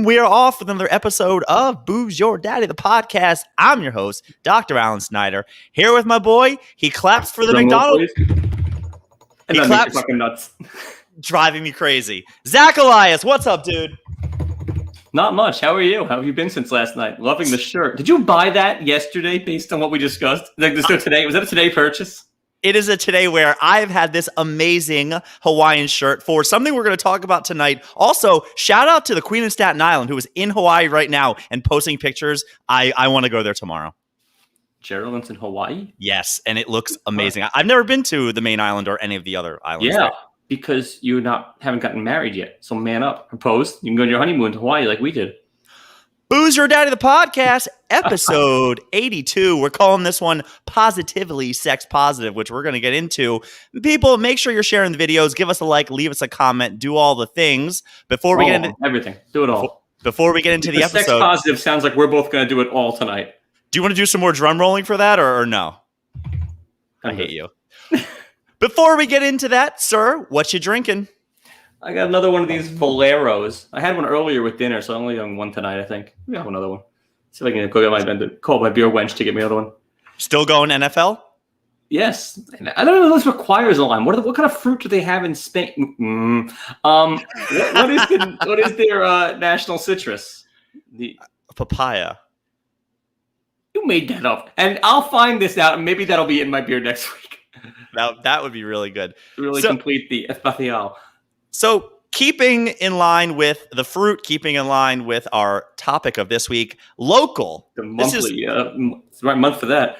we are off with another episode of Booze Your Daddy, the podcast. I'm your host, Dr. Alan Snyder, here with my boy. He claps for the McDonald's. And he claps. Fucking nuts. Driving me crazy. Zach Elias, what's up, dude? Not much. How are you? How have you been since last night? Loving the shirt. Did you buy that yesterday based on what we discussed? Today? Was that a today purchase? It is a today wear. I've had this amazing Hawaiian shirt for something we're going to talk about tonight. Also, shout out to the Queen of Staten Island, who is in Hawaii right now and posting pictures. I want to go there tomorrow. Geraldine's in Hawaii? Yes, and it looks amazing. I've never been to the main island or any of the other islands. Yeah, because you haven't gotten married yet. So man up. Propose. You can go on your honeymoon to Hawaii like we did. Booze Your Daddy, the podcast, episode 82. We're calling this one Positively Sex Positive, which we're going to get into. People, make sure you're sharing the videos. Give us a like, leave us a comment, do all the things. Before we get into everything. Do it all. Before we get into the episode. Sex positive sounds like we're both going to do it all tonight. Do you want to do some more drum rolling for that or no? I hate you. Before we get into that, sir, what you drinking? I got another one of these Voleros. I had one earlier with dinner, so I only have one tonight, I think. We have another one. See if I can go get call my beer wench to get me another one. Still going NFL? Yes. I don't know if this requires a line. What kind of fruit do they have in Spain? What is their national citrus? The papaya. You made that up. And I'll find this out, and maybe that'll be in my beer next week. That would be really good. Really complete the espacial. So, keeping in line with the fruit, keeping in line with our topic of this week, local. The monthly, it's the right month for that.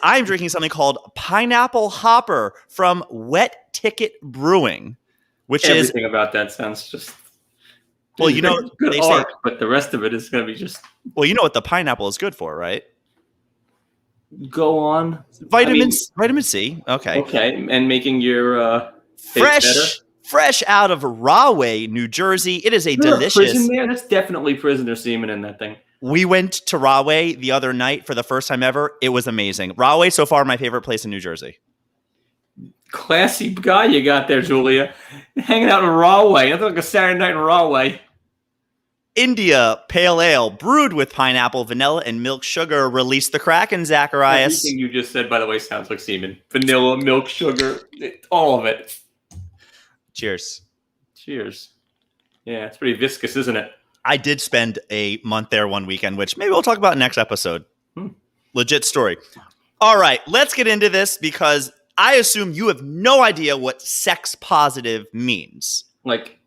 I'm drinking something called Pineapple Hopper from Wet Ticket Brewing, which everything about that sounds just. Well, you know, good art, but the rest of it is going to be just. Well, you know what the pineapple is good for, right? Go on. Vitamin C. Okay. Okay, and making your fresh out of Rahway, New Jersey. It is a delicious. Prison there? That's definitely prisoner semen in that thing. We went to Rahway the other night for the first time ever. It was amazing. Rahway, so far, my favorite place in New Jersey. Classy guy you got there, Julia. Hanging out in Rahway. Nothing like a Saturday night in Rahway. India Pale Ale, brewed with pineapple, vanilla, and milk sugar. Release the Kraken, Zacharias. Everything you just said, by the way, sounds like semen. Vanilla, milk, sugar, all of it. Cheers. Cheers. Yeah, it's pretty viscous, isn't it? I did spend a month there one weekend, which maybe we'll talk about next episode. Legit story. All right, let's get into this because I assume you have no idea what sex positive means. Like,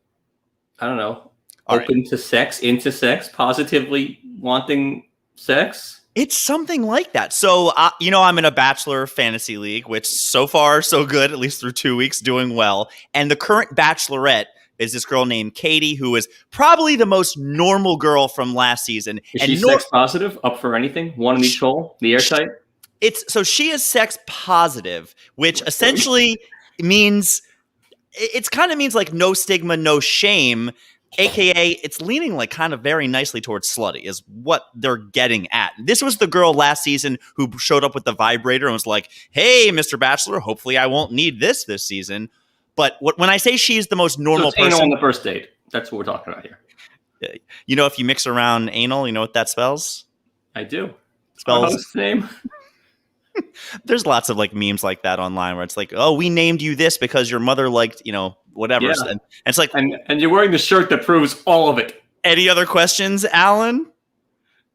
I don't know. Open to sex, into sex, positively wanting sex? It's something like that. So, I'm in a Bachelor Fantasy League, which so far, so good, at least through 2 weeks, doing well. And the current Bachelorette is this girl named Katie, who is probably the most normal girl from last season. Is she sex positive? Up for anything? One in each hole? The airtight? So she is sex positive, which essentially means, like no stigma, no shame. AKA, it's leaning like kind of very nicely towards slutty is what they're getting at. This was the girl last season who showed up with the vibrator and was like, hey, Mr. Bachelor, hopefully I won't need this season. But when I say she's the most normal person. Anal on the first date. That's what we're talking about here. You know, if you mix around anal, you know what that spells? I do. Spells. Host's name? There's lots of like memes like that online where it's like, oh, we named you this because your mother liked, whatever. Yeah. And it's like, and you're wearing the shirt that proves all of it. Any other questions, Alan?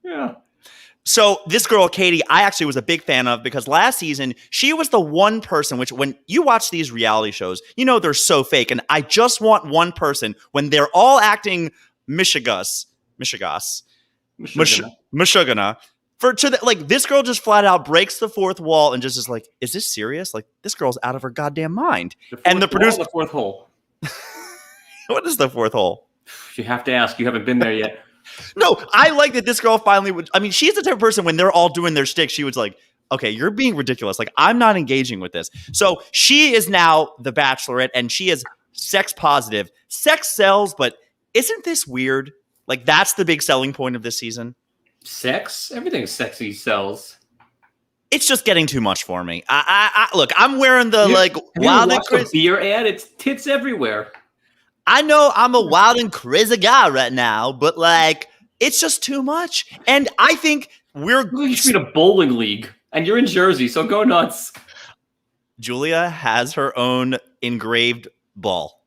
Yeah. So this girl, Katie, I actually was a big fan of because last season she was the one person, which when you watch these reality shows, they're so fake. And I just want one person when they're all acting Michigas, this girl just flat out breaks the fourth wall and just is like, is this serious? Like, this girl's out of her goddamn mind. The fourth hole. What is the fourth hole? You have to ask. You haven't been there yet. No, I like that this girl finally would. I mean, she's the type of person when they're all doing their shtick, she was like, okay, you're being ridiculous. Like, I'm not engaging with this. So she is now the Bachelorette and she is sex positive. Sex sells, but isn't this weird? Like, that's the big selling point of this season. Sex? Everything sexy sells. It's just getting too much for me. I look, I'm wearing the Have you watched a beer ad? It's tits everywhere. I know I'm a wild and crazy guy right now, but like, it's just too much. And I think You should be in a bowling league, and you're in Jersey, so go nuts. Julia has her own engraved ball.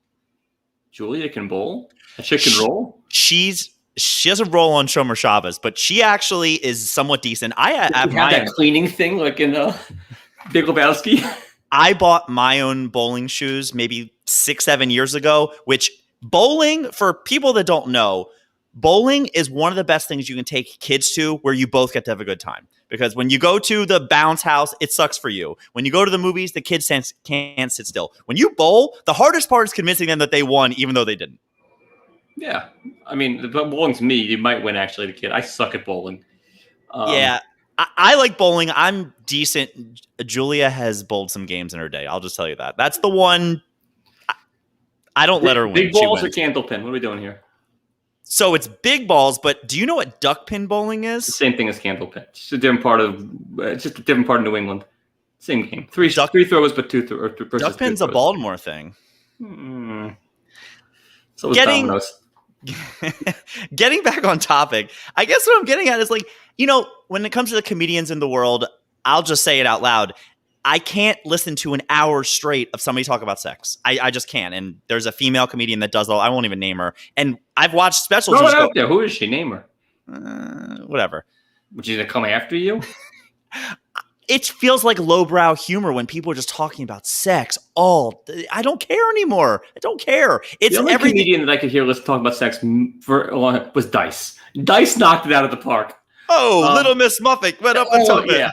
Julia can bowl? A chicken roll? She doesn't roll on Shomer Shabbos, but she actually is somewhat decent. I You at have my that cleaning thing like in Big Lebowski. I bought my own bowling shoes maybe 6-7 years ago, which bowling, for people that don't know, bowling is one of the best things you can take kids to where you both get to have a good time. Because when you go to the bounce house, it sucks for you. When you go to the movies, the kids can't sit still. When you bowl, the hardest part is convincing them that they won, even though they didn't. Yeah. I mean, the bowling's me. You might win, actually, the kid. I suck at bowling. Yeah. I like bowling. I'm decent. Julia has bowled some games in her day. I'll just tell you that. That's the one. I don't let her win. Big balls or candle pin? What are we doing here? So it's big balls, but do you know what duck pin bowling The is? same thing as candle pin. Just a different part of New England. Same game. Three throws, but two throws. Duck pin's a Baltimore thing. So is dominoes. Getting back on topic, I guess what I'm getting at is like, when it comes to the comedians in the world, I'll just say it out loud. I can't listen to an hour straight of somebody talk about sex. I just can't. And there's a female comedian that does all. I won't even name her. And I've watched specials. Throw it out there. Who is she? Name her. Whatever. Would she come after you? It feels like lowbrow humor when people are just talking about sex. I don't care anymore. I don't care. It's the only comedian that I could hear let's talk about sex was Dice. Dice knocked it out of the park. Oh, Little Miss Muffet went up and took it. Yeah,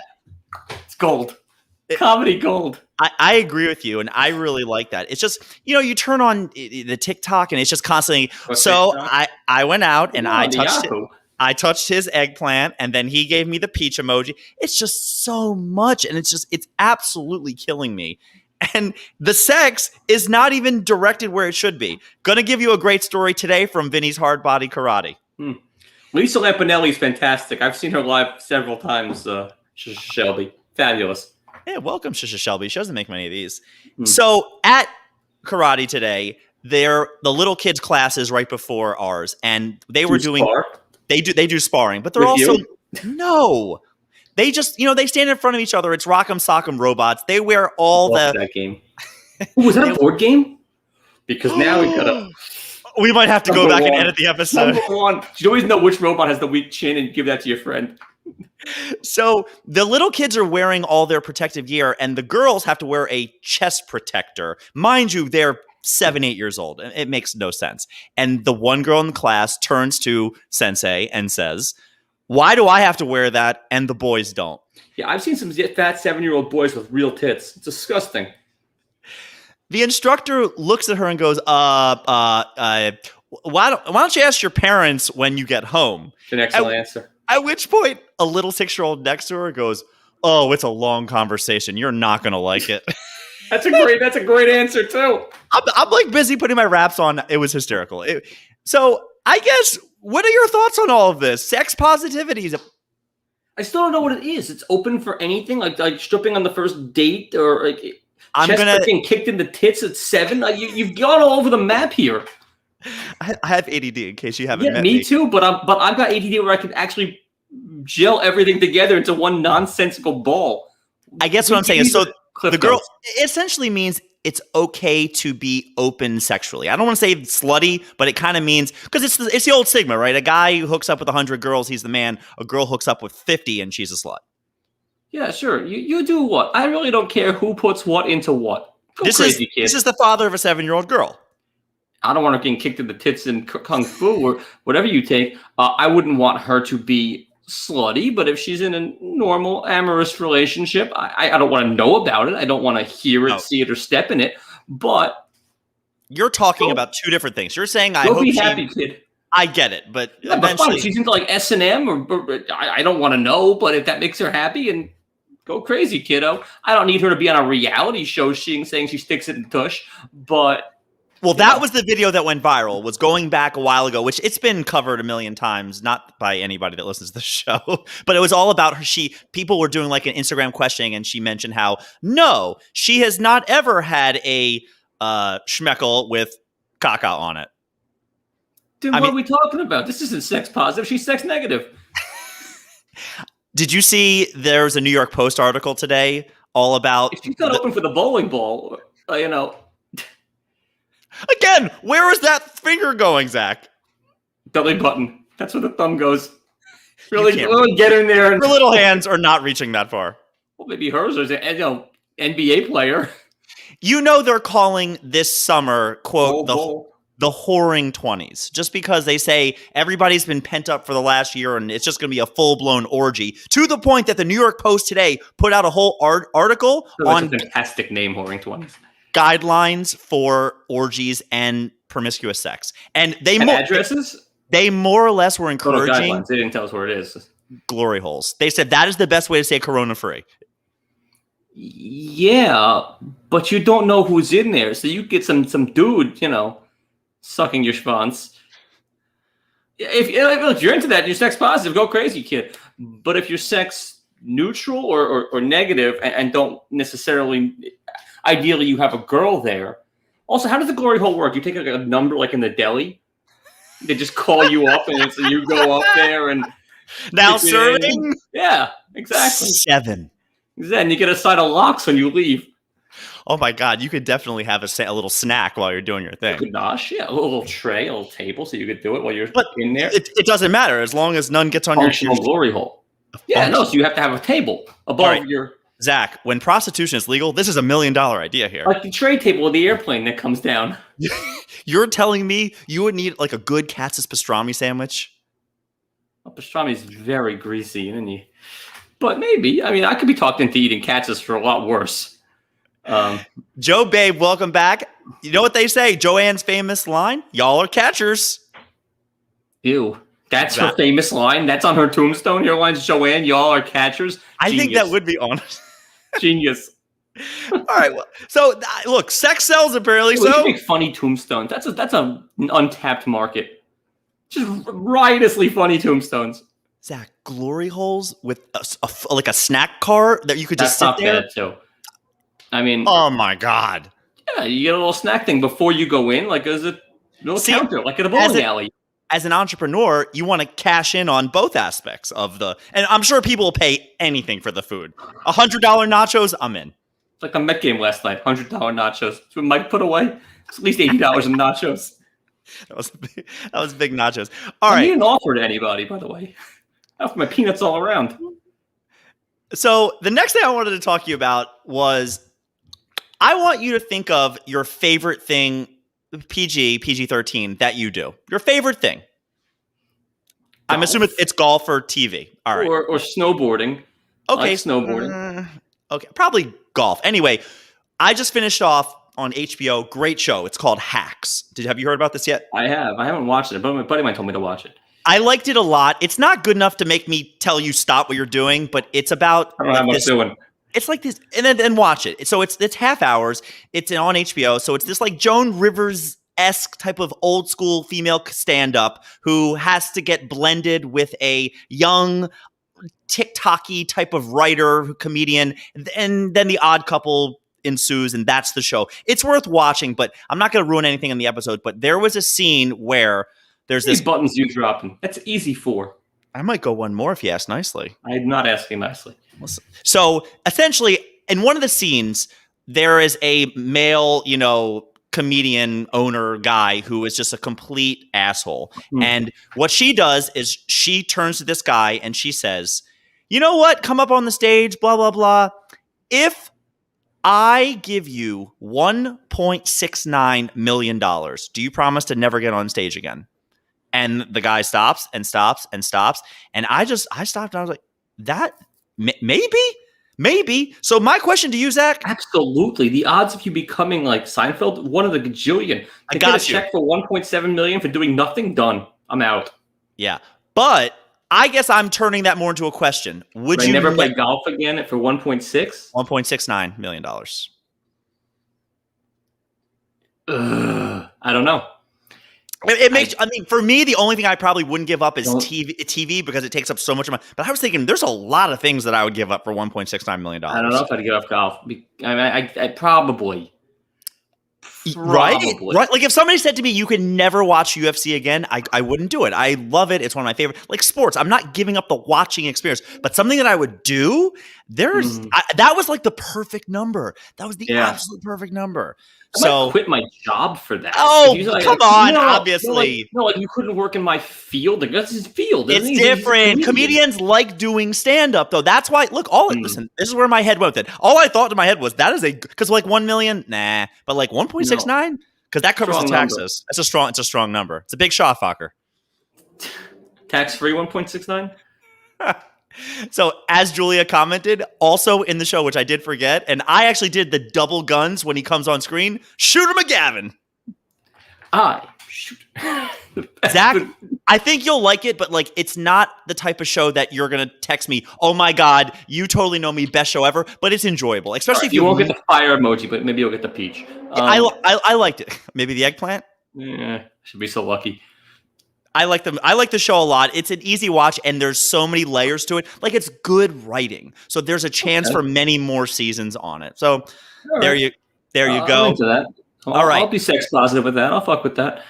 it's gold. Comedy gold. I agree with you, and I really like that. It's just, you turn on the TikTok, and it's just constantly. So I went out and I touched his eggplant, and then he gave me the peach emoji. It's just so much, and it's absolutely killing me. And the sex is not even directed where it should be. Gonna give you a great story today from Vinny's Hard Body Karate. Lisa Lampanelli is fantastic. I've seen her live several times. Shelby, fabulous. Yeah, welcome, Shisha Shelby. She doesn't make many of these. So at karate today, the little kids' classes right before ours, and they were doing. Spar? They do sparring, but they're With also you? no. They just they stand in front of each other. It's Rock'em Sock'em Robots. They wear all that game. Was that a board game? Because now we gotta. We might have to go back and edit the episode. Number one, you always know which robot has the weak chin and give that to your friend. So the little kids are wearing all their protective gear, and the girls have to wear a chest protector. Mind you, they're 7-8 years old. It makes no sense. And the one girl in the class turns to Sensei and says, "Why do I have to wear that and the boys don't?" Yeah, I've seen some fat 7-year-old boys with real tits. It's disgusting. The instructor looks at her and goes, why don't you ask your parents when you get home? An excellent answer. At which point, a little 6-year-old next to her goes, "Oh, it's a long conversation. You're not going to like it." That's a great answer too. I'm like busy putting my wraps on. It was hysterical. So I guess, what are your thoughts on all of this? Sex positivity. I still don't know what it is. It's open for anything, like stripping on the first date, or like getting kicked in the tits at 7. You've gone all over the map here. I have ADD, in case you haven't met me too, but I've got ADD where I can actually gel everything together into one nonsensical ball. I guess what I'm saying is, so the girl essentially means it's okay to be open sexually. I don't want to say slutty, but it kind of means, because it's the old stigma, right? A guy who hooks up with 100 girls, he's the man. A girl hooks up with 50 and she's a slut. Yeah, sure. You do what? I really don't care who puts what into what. This is the father of a 7-year-old girl. I don't want her getting kicked in the tits in kung fu or whatever you take. I wouldn't want her to be slutty, but if she's in a normal amorous relationship, I don't want to know about it. I don't want to hear it, see it, or step in it. But you're talking about two different things. You're saying, I hope be happy, kid. I get it, but eventually, if she's into like S&M, or I don't want to know. But if that makes her happy, and go crazy, kiddo. I don't need her to be on a reality show saying she sticks it in tush, but. Well, that was the video that went viral, was going back a while ago, which it's been covered a million times, not by anybody that listens to the show, but it was all about her. People were doing like an Instagram questioning, and she mentioned how, no, she has not ever had a schmeckle with caca on it. Dude, what are we talking about? This isn't sex positive. She's sex negative. Did you see there's a New York Post article today all about... If she's not open for the bowling ball, Again, where is that finger going, Zach? Belly button. That's where the thumb goes. Really get in there. Her little hands are not reaching that far. Well, maybe hers is an NBA player. They're calling this summer, quote, the whoring 20s, just because they say everybody's been pent up for the last year and it's just going to be a full-blown orgy, to the point that the New York Post today put out a whole article on a fantastic name, whoring 20s. Guidelines for orgies and promiscuous sex. And addresses? They more or less were encouraging... Guidelines. They didn't tell us where it is. Glory holes. They said that is the best way to stay corona-free. Yeah, but you don't know who's in there. So you get some dude, sucking your schwanz. If you're into that and you're sex positive, go crazy, kid. But if you're sex neutral or negative and don't necessarily, ideally you have a girl there. Also, how does the glory hole work? You take a number like in the deli? They just call you up and so you go up there and... Now serving? Yeah, exactly. 7. Then you get a side of lox when you leave. Oh my God, you could definitely have a little snack while you're doing your thing. Gosh, yeah, a little tray, a little table, so you could do it while you're in there. It doesn't matter as long as none gets on your shoes. Glory hole. Yeah, no, so you have to have a table above your... Zach, when prostitution is legal, this is $1 million idea here. Like the tray table of the airplane that comes down. You're telling me you would need like a good Katz's pastrami sandwich? Well, pastrami is very greasy, isn't he? But maybe. I mean, I could be talked into eating Katz's for a lot worse. Joe Babe, welcome back. You know what they say? Joanne's famous line? Y'all are catchers. Ew. That's her famous line? That's on her tombstone? Your line's Joanne, y'all are catchers? I think that would be honest. Genius. All right. Well, so, look, sex sells apparently. So make funny tombstones. That's an untapped market. Just riotously funny tombstones. Zach, glory holes with like a snack car that you could just sit there? That's not bad, too. I mean... Oh, my God. Yeah, you get a little snack thing before you go in, like as a little counter, like at a bowling alley. As an entrepreneur, you want to cash in on both aspects of the... And I'm sure people will pay anything for the food. $100 nachos, I'm in. It's like a Met game last night, $100 nachos. So Mike put away. It's at least $80 in nachos. That was big nachos. All right. I didn't offer to anybody, by the way. I offered my peanuts all around. So the next thing I wanted to talk to you about was... I want you to think of your favorite thing, PG-13, that you do. Your favorite thing. Golf. I'm assuming it's golf or TV. All right. Or snowboarding. Okay. I like snowboarding. Okay. Probably golf. Anyway, I just finished off on HBO. Great show. It's called Hacks. Have you heard about this yet? I have. I haven't watched it, but my buddy of mine told me to watch it. I liked it a lot. It's not good enough to make me tell you stop what you're doing, but it's about... I don't know what I'm doing. It's like this, and then watch it. So it's half hours. It's on HBO. So it's this like Joan Rivers-esque type of old school female stand-up who has to get blended with a young TikTok-y type of writer, comedian, and then the odd couple ensues, and that's the show. It's worth watching, but I'm not going to ruin anything in the episode. But there was a scene where there's these buttons you dropping. That's easy for. I might go one more if you ask nicely. I'm not asking nicely. So essentially, in one of the scenes, there is a male, comedian owner guy who is just a complete asshole. Mm-hmm. And what she does is she turns to this guy and she says, you know what? Come up on the stage, blah, blah, blah. If I give you $1.69 million, do you promise to never get on stage again? And the guy stops and stops and stops. And I stopped and I was like, that maybe. So my question to you, Zach. Absolutely. The odds of you becoming like Seinfeld, one of the gajillion. I got a check for $1.7 million for doing nothing. Done. I'm out. Yeah. But I guess I'm turning that more into a question. Would you never play golf again for 1.6? $1.69 million. I don't know. It makes. I mean, for me, the only thing I probably wouldn't give up is TV because it takes up so much of my. But I was thinking, there's a lot of things that I would give up for $1.69 million. I don't know if I'd give up golf. I mean, I probably Probably. Right. Like if somebody said to me, you can never watch UFC again, I wouldn't do it. I love it. It's one of my favorite, like sports. I'm not giving up the watching experience, but something that I would do, that was like the perfect number. That was the absolute perfect number. I might quit my job for that. Oh, come on, obviously. Like you couldn't work in my field. Like, that's his field. It's different. Comedians like doing stand-up, though. That's why, look, listen, this is where my head went with it. All I thought in my head was, because like 1 million, nah. But like 1.69? Because that covers the taxes. It's a strong number. It's a big shot, fucker. Tax-free 1.69? So, as Julia commented, also in the show, which I did forget, and I actually did the double guns when he comes on screen. Shoot him, McGavin. Shoot. Zach, I think you'll like it, but like it's not the type of show that you're gonna text me, oh my God, you totally know me, best show ever, but it's enjoyable. Especially if you won't get the fire emoji, but maybe you'll get the peach. I liked it. Maybe the eggplant? Yeah, should be so lucky. I like the show a lot. It's an easy watch, and there's so many layers to it. Like, it's good writing, so there's a chance for many more seasons on it. So there you go. I'm into that. All right, I'll be sex positive with that. I'll fuck with that.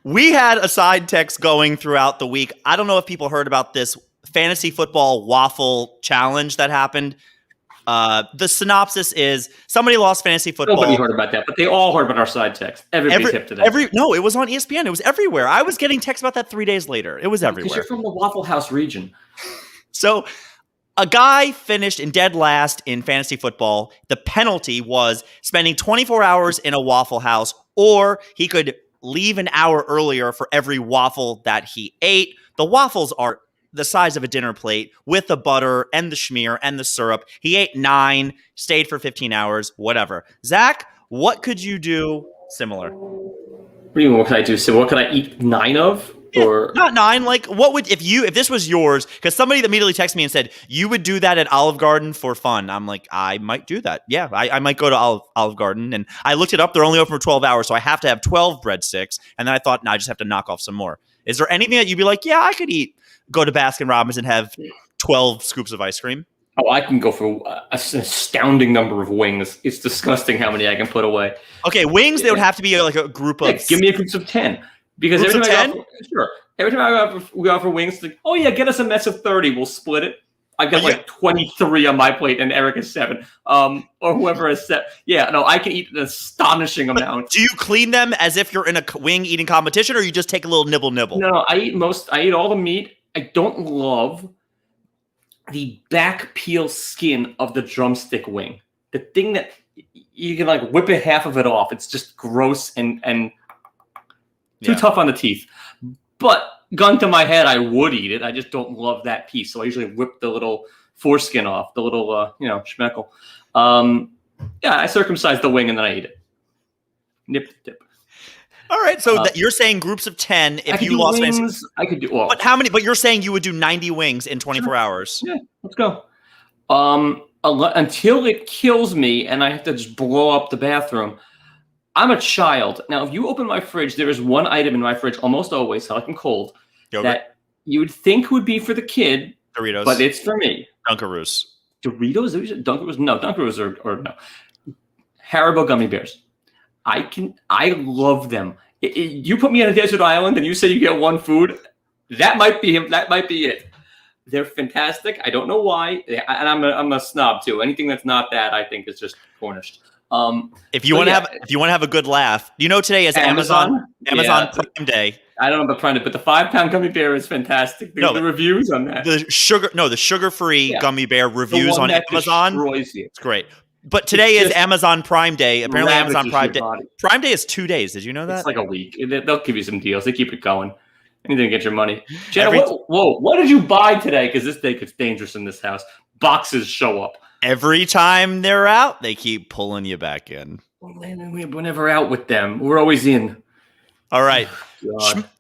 We had a side text going throughout the week. I don't know if people heard about this fantasy football waffle challenge that happened. The synopsis is somebody lost fantasy football. Nobody heard about that, but they all heard about our side text. Everybody's hip to that. No, it was on ESPN. It was everywhere. I was getting texts about that 3 days later. It was everywhere. Because you're from the Waffle House region. So a guy finished in dead last in fantasy football. The penalty was spending 24 hours in a Waffle House, or he could leave an hour earlier for every waffle that he ate. The waffles are the size of a dinner plate with the butter and the schmear and the syrup. He ate 9, stayed for 15 hours, whatever. Zach, what could you do similar? What do you mean, what could I do? So what could I eat 9 of? Or not 9, like what would, if this was yours, because somebody immediately texted me and said, you would do that at Olive Garden for fun. I'm like, I might do that. Yeah, I might go to Olive Garden. And I looked it up. They're only open for 12 hours, so I have to have 12 breadsticks. And then I thought, I just have to knock off some more. Is there anything that you'd be like, yeah, I could go to Baskin Robbins and have 12 scoops of ice cream? Oh, I can go for an astounding number of wings. It's disgusting how many I can put away. Okay, wings, they would have to be like a group of... give me a group of 10. Because every time we go for wings, it's like, oh yeah, get us a mess of 30. We'll split it. I've got like 23 on my plate, and Eric has 7. Or whoever has 7. Yeah, no, I can eat an astonishing amount. Do you clean them as if you're in a wing eating competition, or you just take a little nibble? No, I eat all the meat. I don't love the back peel skin of the drumstick wing. The thing that you can like whip half of it off. It's just gross and too tough on the teeth. But gun to my head, I would eat it. I just don't love that piece. So I usually whip the little foreskin off, the little, schmeckle. I circumcise the wing and then I eat it. Nip, dip. All right, so you're saying groups of 10 if you lost wings, I could do well. But how many? But you're saying you would do 90 wings in 24 hours. Yeah, let's go. Until it kills me and I have to just blow up the bathroom. I'm a child. Now, if you open my fridge, there is one item in my fridge almost always, hot and cold, that you would think would be for the kid. Doritos. But it's for me. Dunkaroos. Doritos? Dunkaroos? No, Dunkaroos or no. Haribo gummy bears. I love them. You put me on a desert island and you say you get one food, that might be him. That might be it. They're fantastic. I don't know why. And I'm a snob too. Anything that's not that, I think, is just Cornished. If you want to have a good laugh, today is Amazon Prime Day. I don't know about Prime Day, but the 5-pound gummy bear is fantastic. The reviews on that. The sugar-free gummy bear reviews on Amazon. It's great. But today is Amazon Prime Day. Apparently, Amazon Prime Day. Prime Day is 2 days. Did you know that? It's like a week. They'll give you some deals. They keep it going. Anything to get your money. Jenna, what did you buy today? Because this day gets dangerous in this house. Boxes show up. Every time they're out, they keep pulling you back in. We're never out with them. We're always in. All right.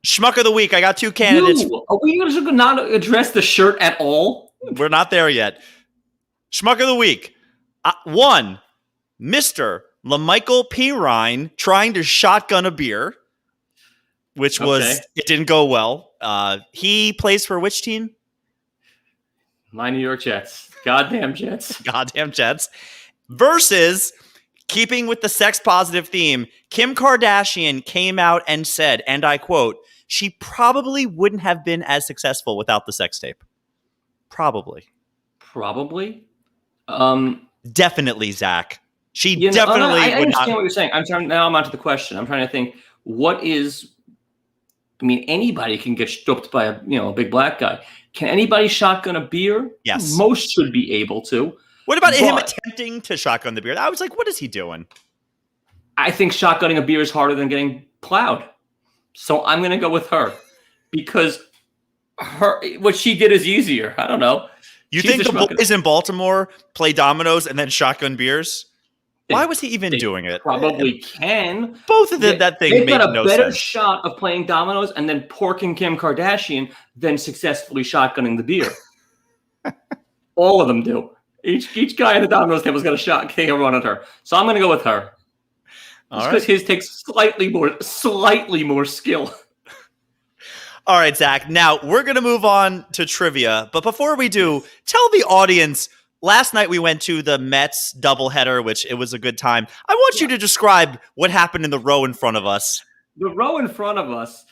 Schmuck of the week. I got 2 candidates. Are we going to not address the shirt at all? We're not there yet. Schmuck of the week. 1, Mr. LaMichael Pirine trying to shotgun a beer, which it didn't go well. He plays for which team? My New York Jets. Goddamn Jets. Goddamn Jets. Versus Keeping with the sex positive theme, Kim Kardashian came out and said, and I quote, she probably wouldn't have been as successful without the sex tape. Probably. Definitely, Zach. She definitely I would understand not. what you're saying. Now I'm onto the question. I'm trying to think, what is, I mean, anybody can get stooped by a big black guy. Can anybody shotgun a beer? Yes. Most should be able to. What about him attempting to shotgun the beer? I was like, what is he doing? I think shotgunning a beer is harder than getting plowed. So I'm going to go with her because what she did is easier. I don't know. You think the boys in Baltimore play dominoes and then shotgun beers? Why was he even doing it? Probably can. Both of them, that thing They've made got a no better sense. shot of playing dominoes and then porking Kim Kardashian than successfully shotgunning the beer. All of them do. Each guy at the dominoes table is going to take a run at her. So I'm going to go with her. Just because his takes slightly more skill. All right, Zach. Now we're going to move on to trivia. But before we do, tell the audience, last night we went to the Mets doubleheader, which it was a good time. I want you to describe what happened in the row in front of us. The row in front of us,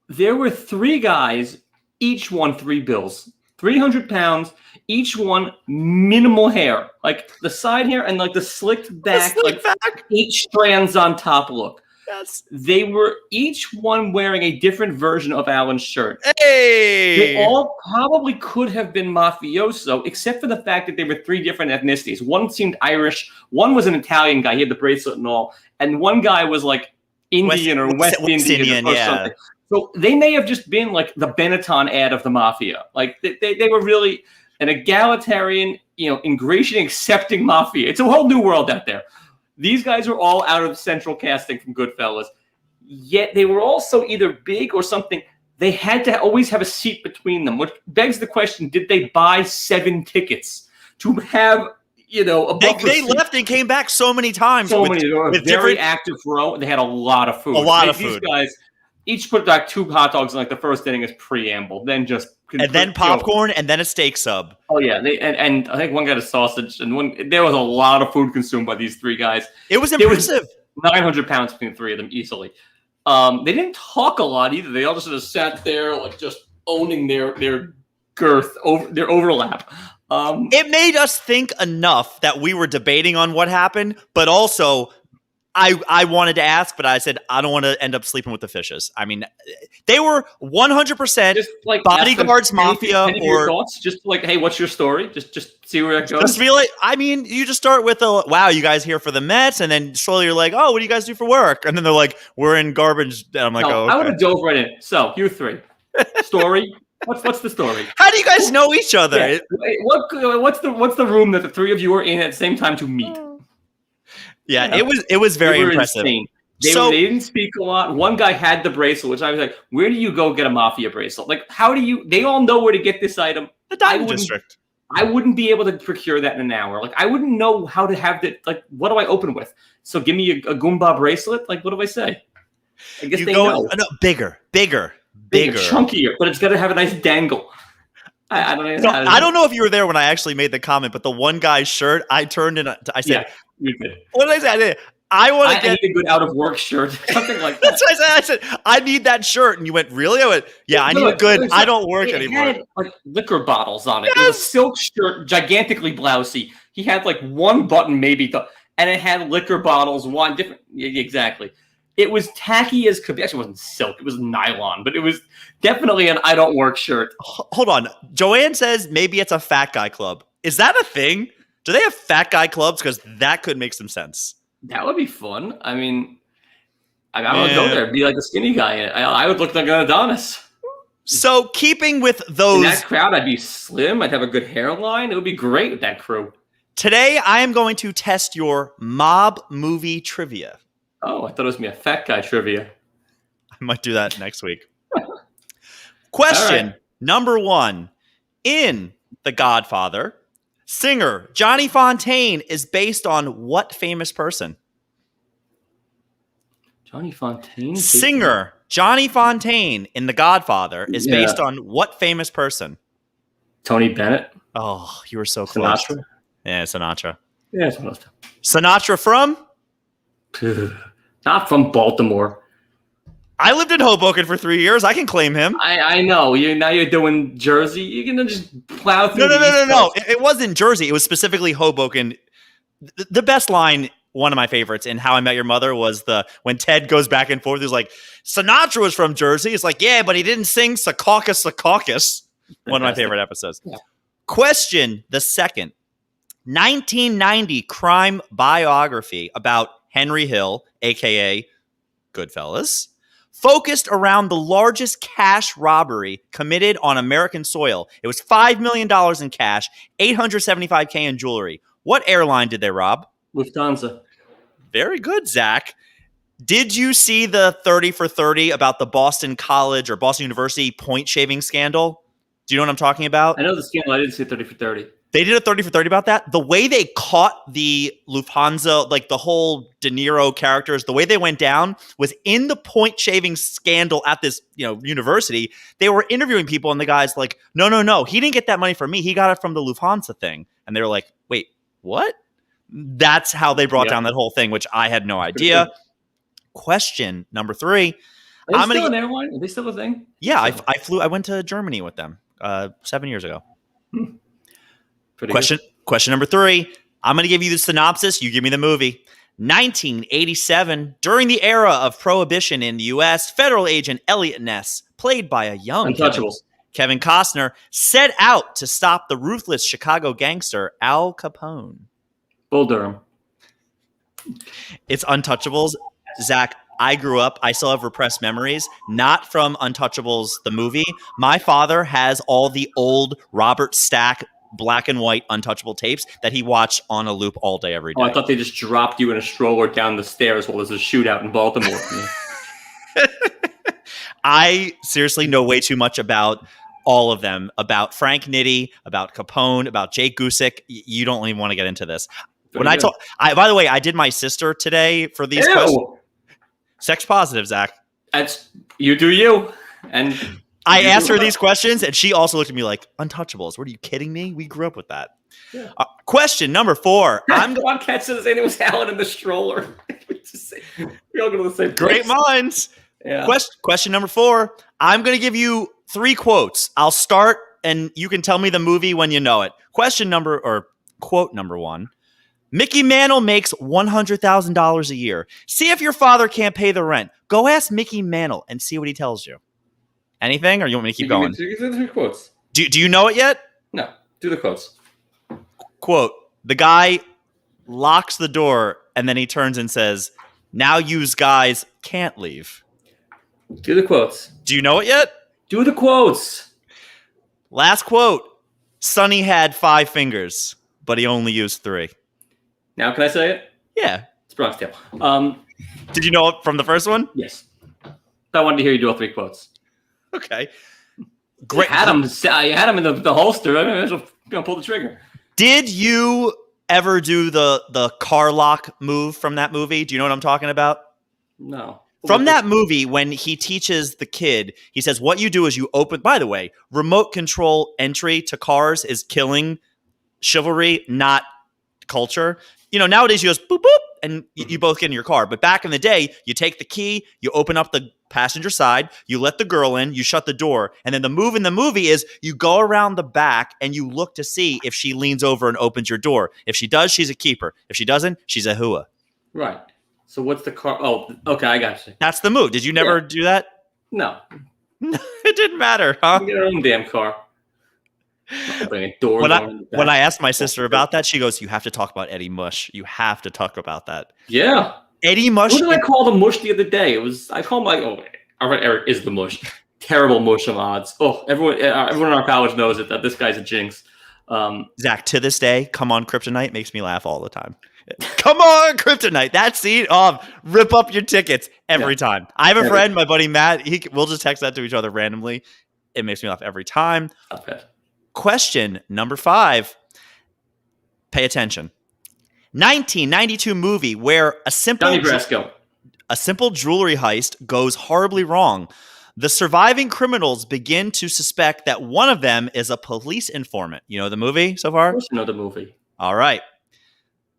there were three guys, each won 3 bills. 300 pounds, each one minimal hair. Like the side hair and like the slicked back, each strands on top look. Yes. They were each one wearing a different version of Alan's shirt. Hey! They all probably could have been mafioso, except for the fact that they were 3 different ethnicities. One seemed Irish, one was an Italian guy, he had the bracelet and all, and one guy was like Indian or West Indian or something. So they may have just been like the Benetton ad of the mafia. Like they were really an egalitarian, ingratiating, accepting mafia. It's a whole new world out there. These guys were all out of central casting from Goodfellas. Yet they were also either big or something. They had to always have a seat between them, which begs the question, did they buy 7 tickets to have, a buffer They seat? left and came back so many times. With very active row. They had a lot of food. These guys each put like 2 hot dogs in like the first inning as preamble, then then popcorn, and then a steak sub. Oh yeah, and I think one got a sausage, and there was a lot of food consumed by these 3 guys. It was impressive. 900 pounds between the 3 of them easily. They didn't talk a lot either. They all just sort of sat there, like just owning their girth, their overlap. It made us think enough that we were debating on what happened, but also I wanted to ask, but I said I don't want to end up sleeping with the fishes. I mean, they were 100% just like bodyguards, mafia, or thoughts. Just like, hey, what's your story? Just see where it goes. Just feel like, I mean, you just start with wow, you guys here for the Mets, and then slowly you're like, oh, what do you guys do for work? And then they're like, we're in garbage. And I'm like, oh, okay. I would have dove right in. So you 3 story. What's the story? How do you guys know each other? Yeah. What's the room that the 3 of you were in at the same time to meet? Yeah, it was very impressive. Insane. They didn't speak a lot. One guy had the bracelet, which I was like, where do you go get a mafia bracelet? Like, how do you? They all know where to get this item. The Diamond District. I wouldn't be able to procure that in an hour. Like, I wouldn't know how to have that. Like, what do I open with? So give me a Goomba bracelet. Like, what do I say? I guess they know. No, bigger, chunkier, but it's got to have a nice dangle. I don't know. So, I don't know if you were there when I actually made the comment, but the one guy's shirt, I turned and I said, yeah, you did. What did I say? I want to get a good out of work shirt, something like that. That's what I said. I need that shirt, and you went, really? I went, yeah, I need a good. I don't work anymore. It had like liquor bottles on it. Yes. It was a silk shirt, gigantically blousy. He had like one button, maybe, and it had liquor bottles. One different, exactly. It was tacky as could be. Actually, it wasn't silk. It was nylon, but it was definitely an I don't work shirt. Hold on. Joanne says maybe it's a fat guy club. Is that a thing? Do they have fat guy clubs? Because that could make some sense. That would be fun. I mean, I would go there and be like a skinny guy. I would look like an Adonis. So keeping with those... In that crowd, I'd be slim. I'd have a good hairline. It would be great with that crew. Today, I am going to test your mob movie trivia. Oh, I thought it was me a fat guy trivia. I might do that next week. Question number 1. In The Godfather, singer Johnny Fontaine is based on what famous person? Johnny Fontaine? Singer Johnny Fontaine in The Godfather is based on what famous person? Tony Bennett. Oh, you were so close. Sinatra? Yeah, Sinatra. Yeah, it's one of Sinatra from? those. Not from Baltimore. I lived in Hoboken for 3 years. I can claim him. I know. Now you're doing Jersey. You're gonna just plow through No, the East no. Coast. It wasn't Jersey. It was specifically Hoboken. The best line, one of my favorites in How I Met Your Mother, was when Ted goes back and forth. He's like, Sinatra was from Jersey. It's like, yeah, but he didn't sing Secaucus, Secaucus. One of my favorite episodes. Yeah. Question the second. 1990 crime biography about Henry Hill, a.k.a. Goodfellas, focused around the largest cash robbery committed on American soil. It was $5 million in cash, $875K in jewelry. What airline did they rob? Lufthansa. Very good, Zach. Did you see the 30 for 30 about the Boston College or Boston University point shaving scandal? Do you know what I'm talking about? I know the scandal. I didn't see 30 for 30. They did a 30 for 30 about that. The way they caught the Lufthansa, like the whole De Niro characters, the way they went down was in the point shaving scandal at this, university. They were interviewing people and the guy's like, no. He didn't get that money from me. He got it from the Lufthansa thing. And they were like, wait, what? That's how they brought down that whole thing, which I had no idea. Question number 3. Are they still an airline? Are they still a thing? Yeah, I flew. I went to Germany with them 7 years ago. Question number 3. I'm going to give you the synopsis. You give me the movie. 1987, during the era of Prohibition in the U.S., federal agent Elliot Ness, played by a young Kevin Costner, set out to stop the ruthless Chicago gangster Al Capone. Bull Durham. It's Untouchables. Zach, I grew up, I still have repressed memories, not from Untouchables, the movie. My father has all the old Robert Stack black and white Untouchable tapes that he watched on a loop all day, every day. Oh, I thought they just dropped you in a stroller down the stairs while there's a shootout in Baltimore. I seriously know way too much about all of them, about Frank Nitti, about Capone, about Jake Gusick. You don't even want to get into this. By the way, I did my sister today for these questions. Sex positive, Zach. That's you do you. And I asked her these questions, and she also looked at me like, Untouchables. What, are you kidding me? We grew up with that. Yeah. Question number 4. I'm on catch saying it was Alan in the stroller. We all go to the same place. Great minds. Yeah. Question number 4. I'm going to give you 3 quotes. I'll start, and you can tell me the movie when you know it. Quote number 1. Mickey Mantle makes $100,000 a year. See if your father can't pay the rent. Go ask Mickey Mantle and see what he tells you. Anything, or you want me to keep going? Do the 3 quotes. Do you know it yet? No. Do the quotes. Quote, the guy locks the door, and then he turns and says, now yous guys can't leave. Do the quotes. Do you know it yet? Do the quotes. Last quote. Sonny had 5 fingers, but he only used 3. Now can I say it? Yeah. It's Bronx Tale. Did you know it from the first one? Yes. I wanted to hear you do all 3 quotes. Okay. Great. You had him in the holster. I mean, I'm gonna pull the trigger. Did you ever do the car lock move from that movie? Do you know what I'm talking about? No. From that movie, when he teaches the kid, he says, what you do is you open, by the way, remote control entry to cars is killing chivalry, not culture. Nowadays you just boop, boop, and you both get in your car. But back in the day, you take the key, you open up the passenger side, you let the girl in, you shut the door. And then the move in the movie is you go around the back and you look to see if she leans over and opens your door. If she does, she's a keeper. If she doesn't, she's a hua. Right. So what's the car? Oh, okay, I got you. That's the move. Did you never do that? No. It didn't matter, huh? You get your own damn car. When I asked my sister about that, she goes, you have to talk about Eddie Mush. You have to talk about that. Yeah. Eddie Mush. What did I call the mush the other day? I called Eric is the mush. Terrible mush of odds. Oh, everyone in our college knows it, that this guy's a jinx. Zach, to this day, Come On Kryptonite makes me laugh all the time. Come on, Kryptonite. That scene, rip up your tickets every time. I have a friend, my buddy Matt. We'll just text that to each other randomly. It makes me laugh every time. Okay. Question number 5. Pay attention. 1992 movie where a simple jewelry heist goes horribly wrong. The surviving criminals begin to suspect that one of them is a police informant. You know the movie so far? Of course you know the movie. All right.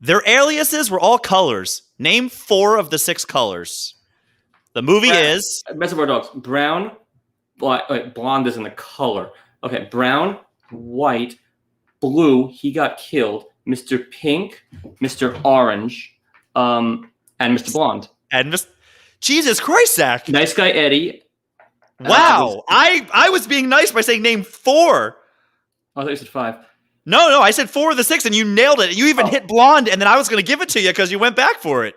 Their aliases were all colors. Name 4 of the 6 colors. The movie is Reservoir Dogs. Brown, blonde isn't a color. Okay, brown, white, blue. He got killed. Mr. Pink, Mr. Orange, and Mr. Blonde. and Jesus Christ, Zach. Nice Guy Eddie. Wow. I was being nice by saying name 4. I thought you said 5. No, I said 4 of the 6 and you nailed it. You even hit blonde, and then I was going to give it to you because you went back for it.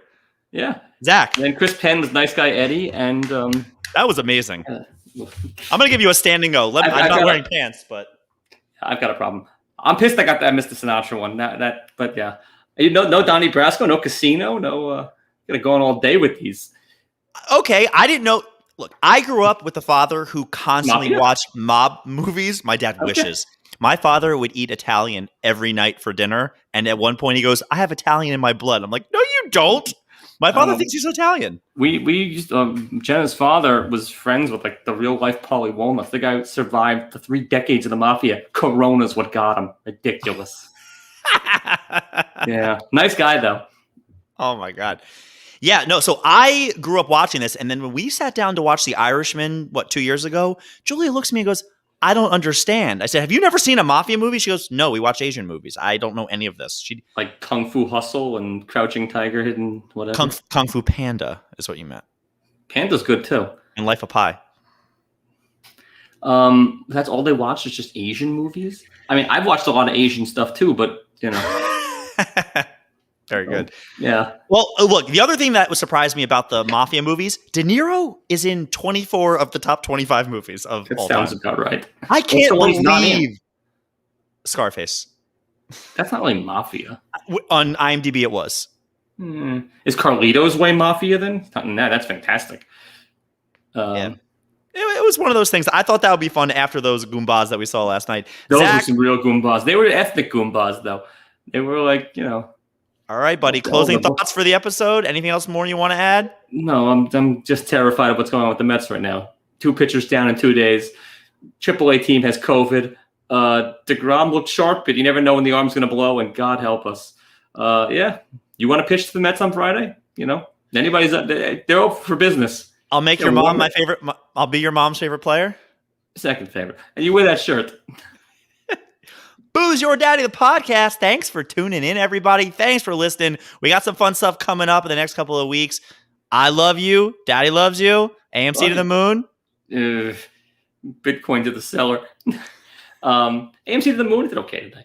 Yeah. Zach. And then Chris Penn was Nice Guy Eddie, and that was amazing. I'm going to give you a standing O. I'm not wearing pants, but I've got a problem. I'm pissed I got that Mr. Sinatra one. But yeah. No Donnie Brasco, no Casino, no gonna go on all day with these. Okay, I didn't know. Look, I grew up with a father who constantly watched mob movies. My dad wishes. My father would eat Italian every night for dinner, and at one point he goes, "I have Italian in my blood." I'm like, "No, you don't." My father thinks he's Italian. We used Jenna's father was friends with like the real life Paulie Walnuts. The guy survived the 3 decades of the mafia. Corona's what got him. Ridiculous. Yeah, nice guy though. Oh my god. Yeah, no. So I grew up watching this, and then when we sat down to watch The Irishman, 2 years ago, Julia looks at me and goes, "I don't understand." I said, "Have you never seen a mafia movie?" She goes, "No, we watch Asian movies. I don't know any of this." She like Kung Fu Hustle and Crouching Tiger, Hidden whatever. Kung Fu Panda is what you meant. Panda's good too. And Life of Pi. That's all they watch is just Asian movies. I mean, I've watched a lot of Asian stuff too, but you know. Very good. Yeah. Well, look, the other thing that would surprise me about the mafia movies, De Niro is in 24 of the top 25 movies of all time. That sounds about right. I can't believe Scarface. That's not really mafia. On IMDb, it was. Is Carlito's Way mafia then? No, that's fantastic. Yeah. It was one of those things. I thought that would be fun after those Goombas that we saw last night. Those were some real Goombas. They were ethnic Goombas, though. They were like, you know. All right, buddy. Closing thoughts for the episode. Anything else more you want to add? No, I'm just terrified of what's going on with the Mets right now. 2 pitchers down in 2 days. AAA team has COVID. DeGrom looked sharp, but you never know when the arm's going to blow, and God help us. Yeah. You want to pitch to the Mets on Friday? You know, anybody's they're open for business. I'll make your mom my favorite. I'll be your mom's favorite player. Second favorite. And you wear that shirt. Booze Your Daddy, the podcast. Thanks for tuning in, everybody. Thanks for listening. We got some fun stuff coming up in the next couple of weeks. I love you. Daddy loves you. AMC to the moon. Bitcoin to the cellar. AMC to the moon. Is it okay today?